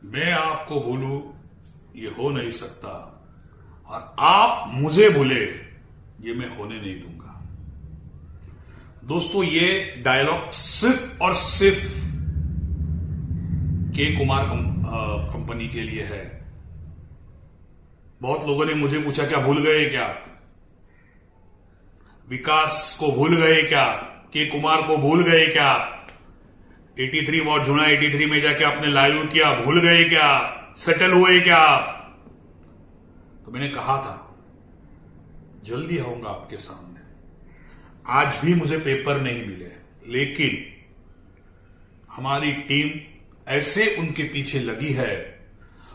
मैं आपको भूलूं ये हो नहीं सकता, और आप मुझे भूले ये मैं होने नहीं दूंगा। दोस्तों, ये डायलॉग सिर्फ और सिर्फ के कुमार कंपनी के लिए है। बहुत लोगों ने मुझे पूछा, क्या भूल गए क्या? विकास को भूल गए क्या? के कुमार को भूल गए क्या? 83 वॉट जुना 83 में जाके आपने लाइव किया, भूल गए क्या? सेटल हुए क्या? तो मैंने कहा था जल्दी आऊंगा आपके सामने। आज भी मुझे पेपर नहीं मिले, लेकिन हमारी टीम ऐसे उनके पीछे लगी है,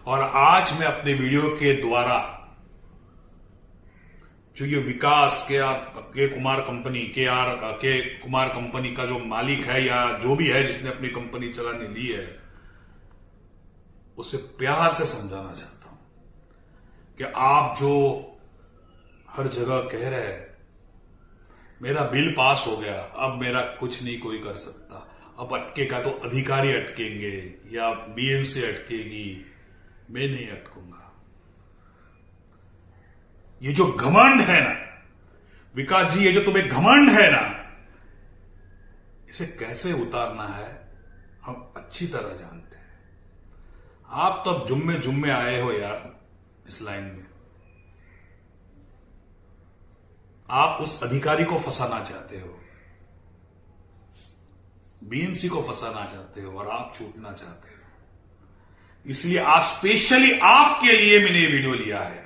और आज मैं अपने वीडियो के द्वारा जो ये विकास के कुमार कंपनी के कुमार कंपनी का जो मालिक है या जो भी है जिसने अपनी कंपनी चलाने ली है, उसे प्यार से समझाना चाहता हूं कि आप जो हर जगह कह रहे हैं मेरा बिल पास हो गया, अब मेरा कुछ नहीं कोई कर सकता, अब अटकेगा तो अधिकारी अटकेंगे या बीएमसी अटकेगी, मैं नहीं अटकूंगा। ये जो घमंड है ना विकास जी, ये जो तुम्हें घमंड है ना, इसे कैसे उतारना है हम अच्छी तरह जानते हैं। आप तो अब जुम्मे जुम्मे आए हो यार इस लाइन में। आप उस अधिकारी को फंसाना चाहते हो, बीएमसी को फंसाना चाहते हो, और आप छूटना चाहते हो। इसलिए आज स्पेशली आपके लिए मैंने ये वीडियो लिया है।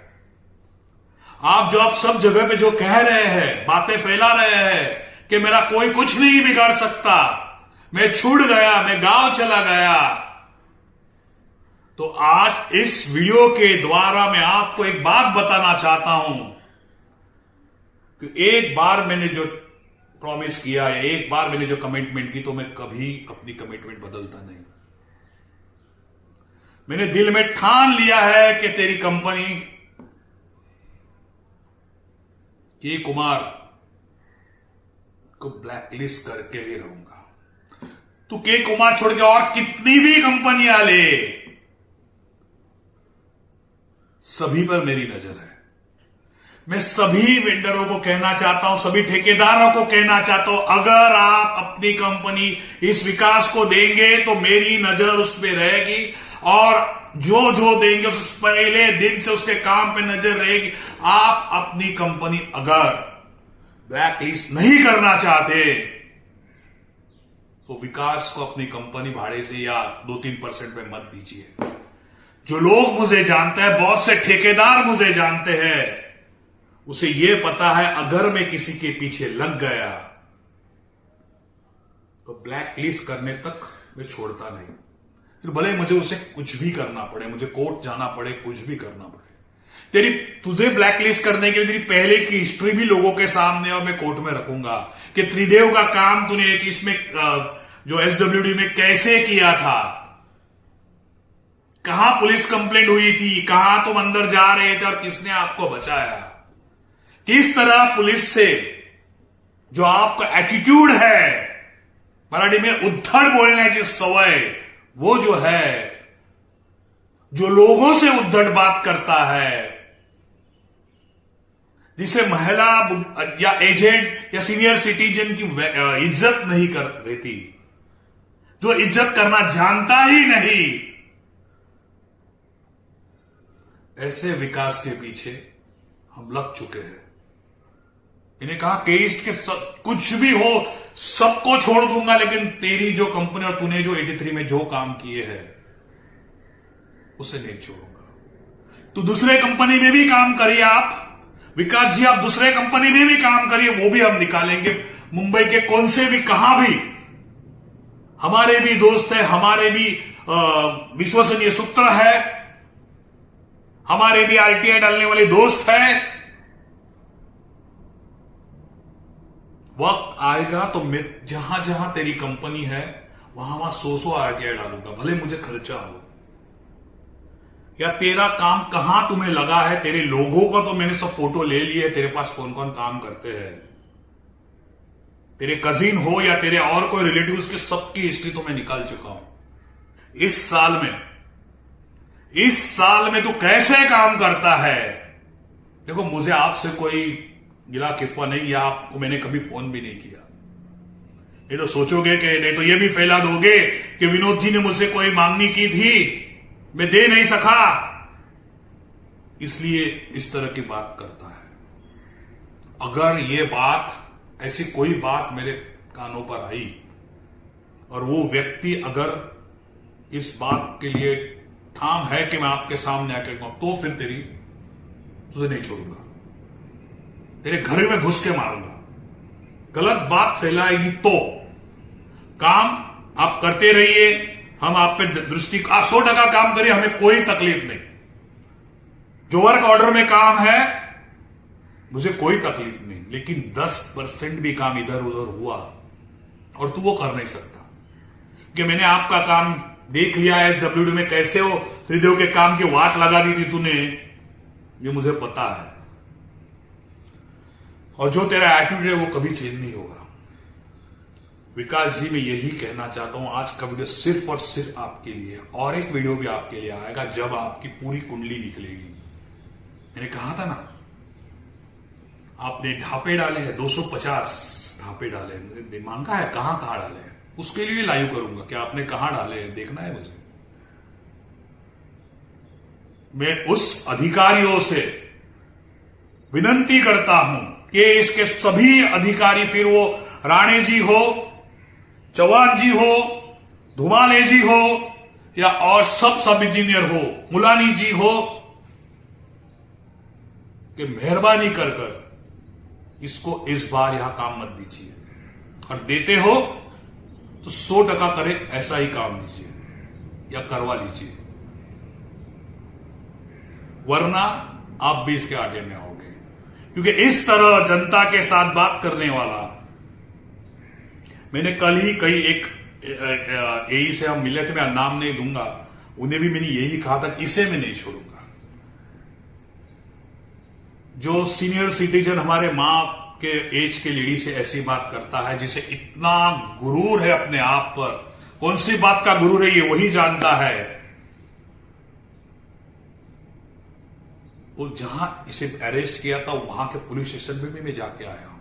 आप सब जगह पे जो कह रहे हैं, बातें फैला रहे हैं कि मेरा कोई कुछ नहीं बिगाड़ सकता, मैं छूट गया, मैं गांव चला गया, तो आज इस वीडियो के द्वारा मैं आपको एक बात बताना चाहता हूं कि एक बार मैंने जो प्रॉमिस किया है, एक बार मैंने जो कमिटमेंट की, तो मैं कभी अपनी कमिटमेंट बदलता नहीं। मैंने दिल में ठान लिया है कि तेरी कंपनी के कुमार को ब्लैकलिस्ट करके ही रहूंगा। तू के कुमार छोड़ के और कितनी भी कंपनियां ले, सभी पर मेरी नजर है। मैं सभी वेंडरों को कहना चाहता हूं, सभी ठेकेदारों को कहना चाहता हूं, अगर आप अपनी कंपनी इस विकास को देंगे तो मेरी नजर उस पर रहेगी, और जो देंगे उस पहले दिन से उसके काम पे नजर रहेगी। आप अपनी कंपनी अगर ब्लैकलिस्ट नहीं करना चाहते तो विकास को अपनी कंपनी भाड़े से या 2-3% पे मत दीजिए। जो लोग मुझे जानते हैं, बहुत से ठेकेदार मुझे जानते हैं, उसे यह पता है अगर मैं किसी के पीछे लग गया तो ब्लैकलिस्ट करने तक मैं छोड़ता नहीं। फिर भले मुझे उसे कुछ भी करना पड़े, मुझे कोर्ट जाना पड़े, कुछ भी करना पड़े। तुझे ब्लैकलिस्ट करने के लिए तेरी पहले की हिस्ट्री भी लोगों के सामने और मैं कोर्ट में रखूंगा कि त्रिदेव का काम तूने इसमें जो एसडब्ल्यूडी में कैसे किया था, कहां पुलिस कंप्लेंट हुई थी, कहां तुम अंदर जा रहे थे और किसने आपको बचाया, किस तरह पुलिस से जो आपका एटीट्यूड है, मराठी में उद्धड़ बोलने की सवय, वो जो है, जो लोगों से उद्धड़ बात करता है, जिसे महिला या एजेंट या सीनियर सिटीजन की इज्जत नहीं कर रहती, जो इज्जत करना जानता ही नहीं, ऐसे विकास के पीछे हम लग चुके हैं। इन्हें कहा केस के कुछ भी हो सबको छोड़ दूंगा, लेकिन तेरी जो कंपनी और तूने जो 83 में जो काम किए हैं उसे नहीं छोड़ूंगा। तू दूसरे कंपनी में भी काम करिए, आप विकास जी आप दूसरे कंपनी में भी काम करिए, वो भी हम निकालेंगे। मुंबई के कौन से भी, कहां भी हमारे भी दोस्त है, हमारे भी विश्वसनीय सूत्र है, हमारे भी आरटीआई डालने वाले दोस्त है। वक्त आएगा तो मैं जहां जहां तेरी कंपनी है वहां 100 आरटीआई डालूंगा, भले मुझे खर्चा हो। या तेरा काम कहां तुम्हें लगा है, तेरे लोगों का तो मैंने सब फोटो ले लिए है, तेरे पास कौन कौन काम करते हैं, तेरे कजिन हो या तेरे और कोई रिलेटिव्स के सबकी हिस्ट्री तो मैं निकाल चुका हूं। इस साल में इस साल में तू कैसे काम करता है। देखो, मुझे आपसे कोई गिला किफा नहीं, या आपको मैंने कभी फोन भी नहीं किया। ये तो सोचोगे कि नहीं तो ये भी फैला दोगे कि विनोद जी ने मुझसे कोई मांगनी की थी, मैं दे नहीं सका, इसलिए इस तरह की बात करता है। अगर ये बात, ऐसी कोई बात मेरे कानों पर आई और वो व्यक्ति अगर इस बात के लिए ठाम है कि मैं आपके सामने आकर कहूं, तो फिर तुझे नहीं छोड़ूंगा, तेरे घर में घुस के मारूंगा। गलत बात फैलाएगी तो काम आप करते रहिए, हम आप पे दृष्टि 100% काम करिए, हमें कोई तकलीफ नहीं। जो वर्क ऑर्डर में काम है मुझे कोई तकलीफ नहीं, लेकिन 10% भी काम इधर उधर हुआ और तू वो कर नहीं सकता, कि मैंने आपका काम देख लिया है SWD में, कैसे हो त्रिदेव के काम की वाट लगा दी थी तूने, ये मुझे पता है। और जो तेरा एटीट्यूड है वो कभी चेंज नहीं होगा। विकास जी, मैं यही कहना चाहता हूं, आज का वीडियो सिर्फ और सिर्फ आपके लिए, और एक वीडियो भी आपके लिए आएगा जब आपकी पूरी कुंडली निकलेगी। मैंने कहा था ना, आपने ढापे डाले हैं, 250 ढापे डाले हैं, दिमाग का है कहां कहां डाले हैं, उसके लिए लाइव करूंगा कि आपने कहां डाले हैं, देखना है मुझे। मैं उस अधिकारियों से विनंती करता हूं कि इसके सभी अधिकारी, फिर वो राणे जी हो, चौहान जी हो, धुमाले जी हो, या और सब इंजीनियर हो, मुलानी जी हो, कि मेहरबानी कर इसको इस बार यहां काम मत दीजिए, और देते हो तो 100% करे ऐसा ही काम दीजिए या करवा लीजिए, वरना आप भी इसके आगे में आओगे। क्योंकि इस तरह जनता के साथ बात करने वाला, मैंने कल ही कई एक एई से हम मिले थे, मैं नाम नहीं दूंगा, उन्हें भी मैंने यही कहा था, इसे मैं नहीं छोड़ूंगा। जो सीनियर सिटीजन हमारे मां के एज के लेडी से ऐसी बात करता है, जिसे इतना गुरूर है अपने आप पर, कौन सी बात का गुरूर है ये वही जानता है, वो जहां इसे अरेस्ट किया था वहां के पुलिस स्टेशन पे भी मैं जाके आया हूं,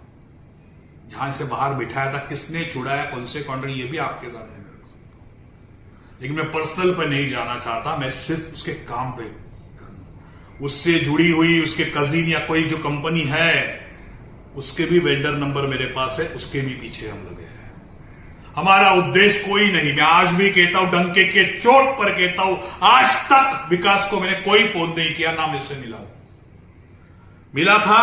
जहां इसे बाहर बिठाया था, किसने छुड़ाया, कौन से कॉन्ट्रैक्ट, ये भी आपके सामने मैं रख सकता हूं। लेकिन मैं पर्सनल पे नहीं जाना चाहता, मैं सिर्फ उसके काम पे, उससे जुड़ी हुई उसके कजिन या कोई जो कंपनी है, उसके भी वेंडर नंबर मेरे पास है, उसके भी पीछे हम लगे हैं। हमारा उद्देश्य कोई नहीं, मैं आज भी कहता हूं, डंके के चोट पर कहता हूं, आज तक विकास को मैंने कोई फोन नहीं किया, ना मैं उससे मिला था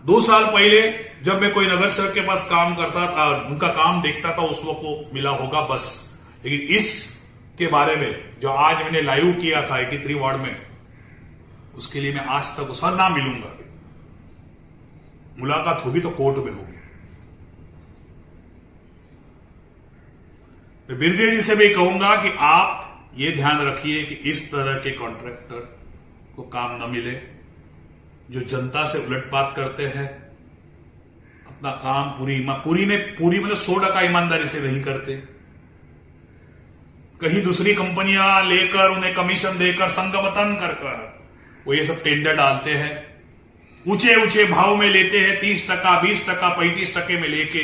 2 साल पहले, जब मैं कोई नगर सेवक के पास काम करता था, उनका काम देखता था, उस वक्त को मिला होगा बस। लेकिन इस के बारे में जो आज मैंने लाइव किया था 83 वार्ड में, उसके लिए मैं आज तक उसका ना मिलूंगा। मुलाकात होगी तो कोर्ट में होगी। मैं बिरजे जी से भी कहूंगा कि आप ये ध्यान रखिए कि इस तरह के कॉन्ट्रैक्टर को काम न मिले, जो जनता से उलटपात करते हैं, अपना काम पूरी मतलब 100% ईमानदारी से नहीं करते, कहीं दूसरी कंपनियां लेकर उन्हें कमीशन देकर संगठन कर वो ये सब टेंडर डालते हैं, ऊंचे ऊंचे भाव में लेते हैं, 30%, 20%, 35% में लेके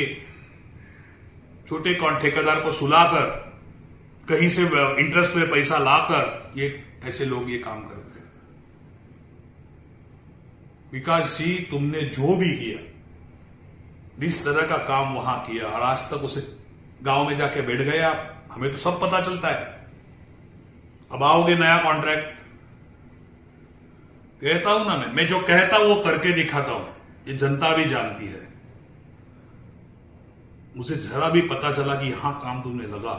छोटे ठेकेदार को सुलाकर, कहीं से इंटरेस्ट में पैसा लाकर, ये ऐसे लोग ये काम करते हैं। विकास जी, तुमने जो भी किया, जिस तरह का काम वहां किया, और आज तक उसे गांव में जाके बैठ गए आप, हमें तो सब पता चलता है। अब आओगे नया कॉन्ट्रैक्ट, कहता हूं ना, मैं जो कहता हूं वो करके दिखाता हूं, ये जनता भी जानती है। मुझे जरा भी पता चला कि यहां काम तुमने लगा,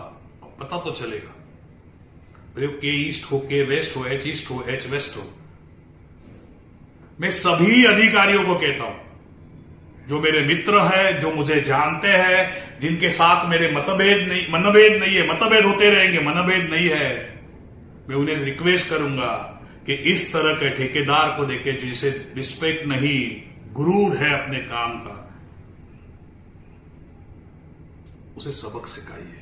पता तो चलेगा, भले के ईस्ट हो, के वेस्ट हो, एच ईस्ट हो, एच वेस्ट हो। मैं सभी अधिकारियों को कहता हूं, जो मेरे मित्र है, जो मुझे जानते हैं, जिनके साथ मेरे मनभेद नहीं है, मतभेद होते रहेंगे, मनभेद नहीं है, मैं उन्हें रिक्वेस्ट करूंगा कि इस तरह के ठेकेदार को देखे, जिसे रिस्पेक्ट नहीं, गुरूर है अपने काम का, उसे सबक सिखाइए।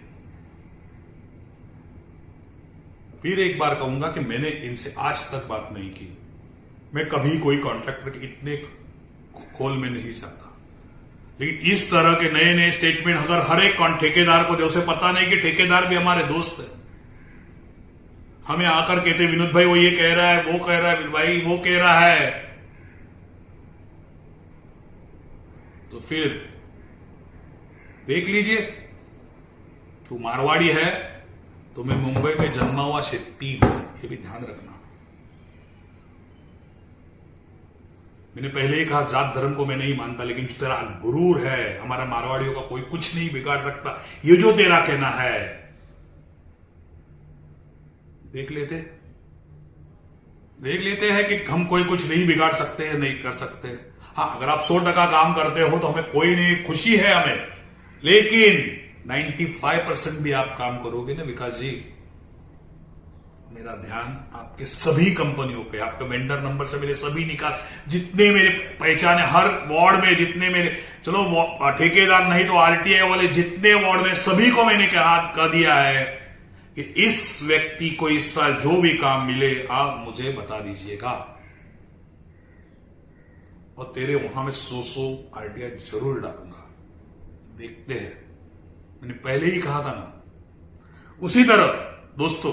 फिर एक बार कहूंगा कि मैंने इनसे आज तक बात नहीं की। मैं कभी कोई कॉन्ट्रैक्टर के इतने खोल में नहीं जाता, लेकिन इस तरह के नए नए स्टेटमेंट अगर हर एक ठेकेदार को दे, उसे पता नहीं कि ठेकेदार भी हमारे दोस्त है। हमें आकर कहते विनोद भाई वो ये कह रहा है, वो कह रहा है, भाई वो कह रहा है, तो फिर देख लीजिए। तू मारवाड़ी है तो मैं मुंबई में जन्मा हुआ शेट्टी हूं, ये भी ध्यान रखना। मैंने पहले ही कहा जात धर्म को मैं नहीं मानता, लेकिन जो तेरा गुरूर है, हमारा मारवाड़ियों का कोई कुछ नहीं बिगाड़ सकता, ये जो तेरा कहना है, देख लेते हैं कि हम कोई कुछ नहीं बिगाड़ सकते हैं, नहीं कर सकते। हाँ, अगर आप 100% काम करते हो तो हमें कोई नहीं, खुशी है हमें, लेकिन 95% भी आप काम करोगे ना विकास जी, मेरा ध्यान आपके सभी कंपनियों पे, आपके वेंडर नंबर से मेरे सभी निकाल, जितने मेरे पहचान है हर वार्ड में, जितने मेरे, चलो ठेकेदार नहीं तो आरटीआई वाले जितने वार्ड में, सभी को मैंने कह दिया है कि इस व्यक्ति को इस साल जो भी काम मिले आप मुझे बता दीजिएगा, और तेरे वहां में 100 आरटीआई जरूर डालूंगा। देखते हैं, मैंने पहले ही कहा था ना। उसी तरह दोस्तों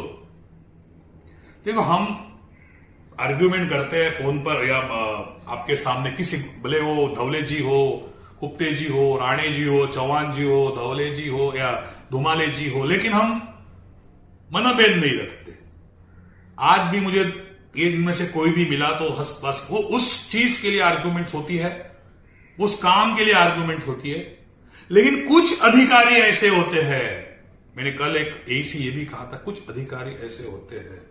देखो, हम आर्ग्यूमेंट करते हैं फोन पर या आपके सामने, किसी, भले वो धवले जी हो, गुप्ते जी हो, राणे जी हो, चौहान जी हो, धवले जी हो या धुमाले जी हो, लेकिन हम मनभेद नहीं रखते। आज भी मुझे इनमें से कोई भी मिला तो हंस बस, वो उस चीज के लिए आर्ग्यूमेंट होती है, उस काम के लिए आर्ग्यूमेंट होती है। लेकिन कुछ अधिकारी ऐसे होते हैं, मैंने कल एक ऐसे ये भी कहा था, कुछ अधिकारी ऐसे होते हैं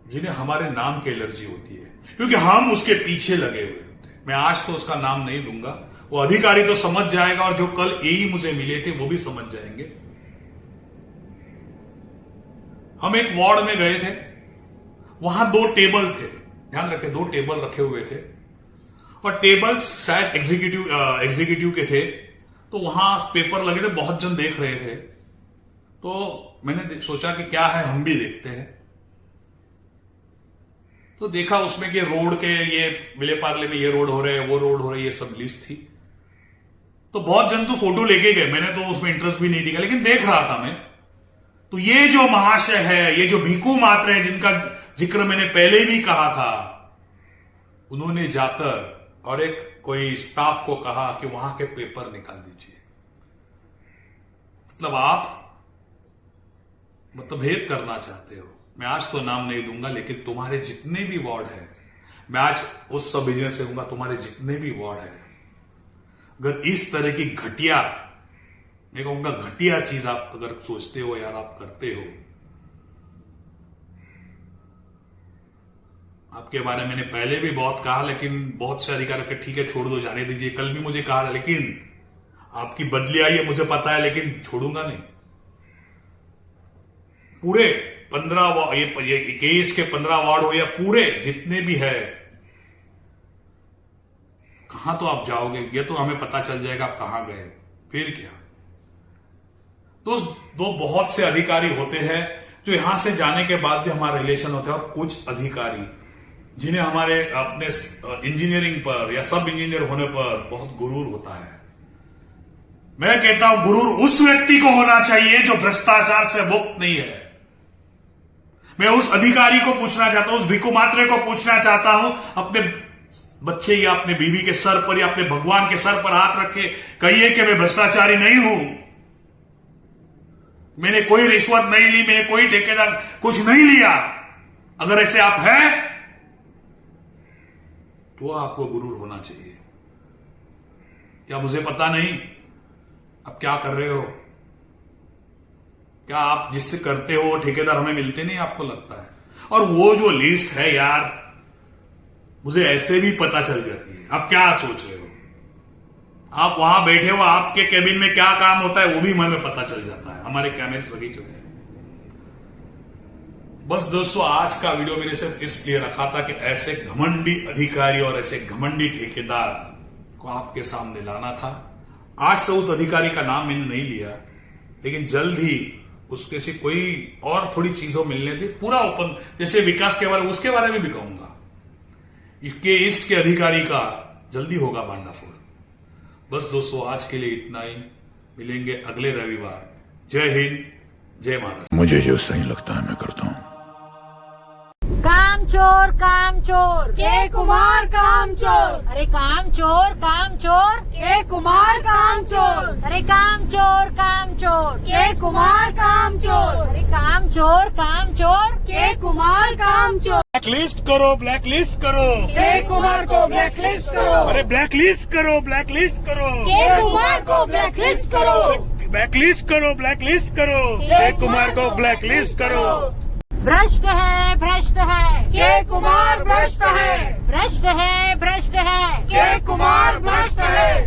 जिन्हें हमारे नाम की एलर्जी होती है, क्योंकि हम उसके पीछे लगे हुए होते हैं। मैं आज तो उसका नाम नहीं लूंगा, वो अधिकारी तो समझ जाएगा, और जो कल यही मुझे मिले थे वो भी समझ जाएंगे। हम एक वार्ड में गए थे, वहां 2 टेबल थे, ध्यान रखें, 2 टेबल रखे हुए थे, और टेबल शायद एग्जीक्यूटिव के थे, तो वहां पेपर लगे थे, बहुत जन देख रहे थे, तो मैंने सोचा कि क्या है, हम भी देखते हैं। तो देखा उसमें कि रोड के, ये विले पार्ले में ये रोड हो रहे हैं, वो रोड हो रहे, ये सब लिस्ट थी। तो बहुत जन तो फोटो लेके गए, मैंने तो उसमें इंटरेस्ट भी नहीं दिखा, लेकिन देख रहा था मैं। तो ये जो महाशय है, ये जो भिखू मात्र है, जिनका जिक्र मैंने पहले भी कहा था, उन्होंने जाकर और एक कोई स्टाफ को कहा कि वहां के पेपर निकाल दीजिए। मतलब आप भेद करना चाहते हो। मैं आज तो नाम नहीं दूंगा, लेकिन तुम्हारे जितने भी वार्ड है, मैं आज उस सब बिजनेस से कहूंगा, तुम्हारे जितने भी वार्ड है, अगर इस तरह की घटिया, मैं कहूंगा घटिया चीज आप अगर सोचते हो यार, आप करते हो, आपके बारे में मैंने पहले भी बहुत कहा, लेकिन बहुत से अधिकारी के ठीक है छोड़ दो, जाने दीजिए। कल भी मुझे कहा, लेकिन आपकी बदली आई है मुझे पता है, लेकिन छोड़ूंगा नहीं। पूरे 15 ये केस के 15 वार्ड हो या पूरे जितने भी है, कहां तो आप जाओगे, ये तो हमें पता चल जाएगा आप कहां गए, फिर क्या। तो 2 बहुत से अधिकारी होते हैं जो यहां से जाने के बाद भी हमारा रिलेशन होता है, और कुछ अधिकारी जिन्हें हमारे अपने इंजीनियरिंग पर या सब इंजीनियर होने पर बहुत गुरूर होता है। मैं कहता हूं गुरूर उस व्यक्ति को होना चाहिए जो भ्रष्टाचार से मुक्त नहीं है। मैं उस अधिकारी को पूछना चाहता हूं, उस भिखु मात्रे को पूछना चाहता हूं, अपने बच्चे या अपने बीवी के सर पर या अपने भगवान के सर पर हाथ रखे कहिए कि मैं भ्रष्टाचारी नहीं हूं, मैंने कोई रिश्वत नहीं ली, मैंने कोई ठेकेदार कुछ नहीं लिया। अगर ऐसे आप हैं तो आपको गुरूर होना चाहिए। क्या मुझे पता नहीं आप क्या कर रहे हो? क्या आप जिससे करते हो ठेकेदार हमें मिलते नहीं आपको लगता है? और वो जो लिस्ट है यार, मुझे ऐसे भी पता चल जाती है। आप क्या सोच रहे हो? आप वहां बैठे हो, आपके केबिन में क्या काम होता है वो भी हमें पता चल जाता है, हमारे कैमरे लगे चुके हैं। बस दोस्तों, आज का वीडियो मैंने सिर्फ इसलिए रखा था कि ऐसे घमंडी अधिकारी और ऐसे घमंडी ठेकेदार को आपके सामने लाना था। आज से उस अधिकारी का नाम मैंने नहीं लिया, लेकिन जल्द ही उसके से कोई और थोड़ी चीजों मिलने दे, पूरा ओपन, जैसे विकास के बारे में, उसके बारे में भी कहूंगा। इसके ईस्ट के अधिकारी का जल्दी होगा भांडाफोड़। बस दोस्तों, आज के लिए इतना ही। मिलेंगे अगले रविवार। जय हिंद, जय महाराष्ट्र। मुझे जो सही लगता है मैं करता हूँ। काम चोर के कुमार काम चोर, अरे काम चोर के कुमार काम चोर, अरे काम चोर के कुमार काम चोर, अरे काम चोर के कुमार काम चोर। ब्लैकलिस्ट करो, ब्लैकलिस्ट करो, के कुमार को ब्लैकलिस्ट करो, अरे ब्लैकलिस्ट करो, ब्लैकलिस्ट करो, के कुमार को ब्लैकलिस्ट करो, ब्लैकलिस्ट करो, ब्लैकलिस्ट करो, के कुमार को ब्लैकलिस्ट करो। भ्रष्ट है के कुमार भ्रष्ट है, के कुमार भ्रष्ट है, के कुमार भ्रष्ट है,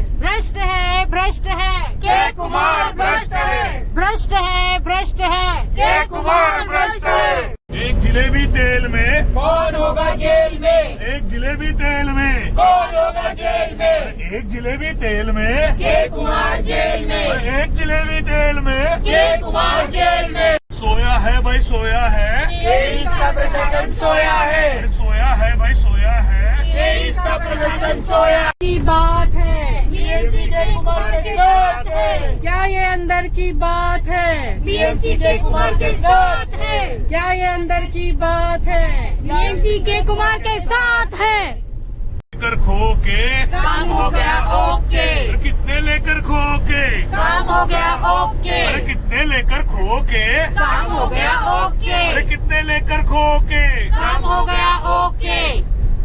के कुमार भ्रष्ट है। एक जिलेबी तेल में कौन होगा जेल में, एक जिलेबी तेल में कौन होगा जेल में, एक जिलेबी तेल में के कुमार जेल में, एक जिलेबी तेल में के कुमार जेल में। सोया है भाई, सोया है, ये इसका प्रशासन सोया है, अरे सोया है भाई, सोया है। ये इसका प्रशासन सोया की बात है, बीएमसी के कुमार के साथ है, क्या ये अंदर की बात है, बीएमसी के कुमार के साथ है, क्या ये अंदर की बात है, बीएमसी के कुमार के साथ है। लेकर खो के काम हो गया ओके, अरे कितने लेकर खो के, काम हो गया ओके, अरे कितने लेकर खो के, काम हो गया ओके, अरे कितने लेकर खो के। काम हो गया ओके।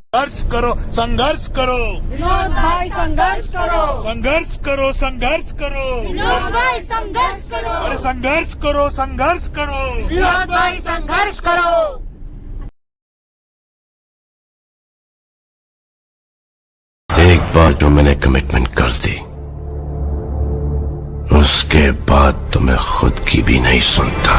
संघर्ष करो, संघर्ष करो, विनोद भाई संघर्ष करो, संघर्ष करो, संघर्ष करो, विनोद भाई संघर्ष करो, अरे संघर्ष करो, संघर्ष करो। विनोद भाई संघर्ष करो। एक बार जो मैंने कमिटमेंट कर दी, उसके बाद तो मैं खुद की भी नहीं सुनता।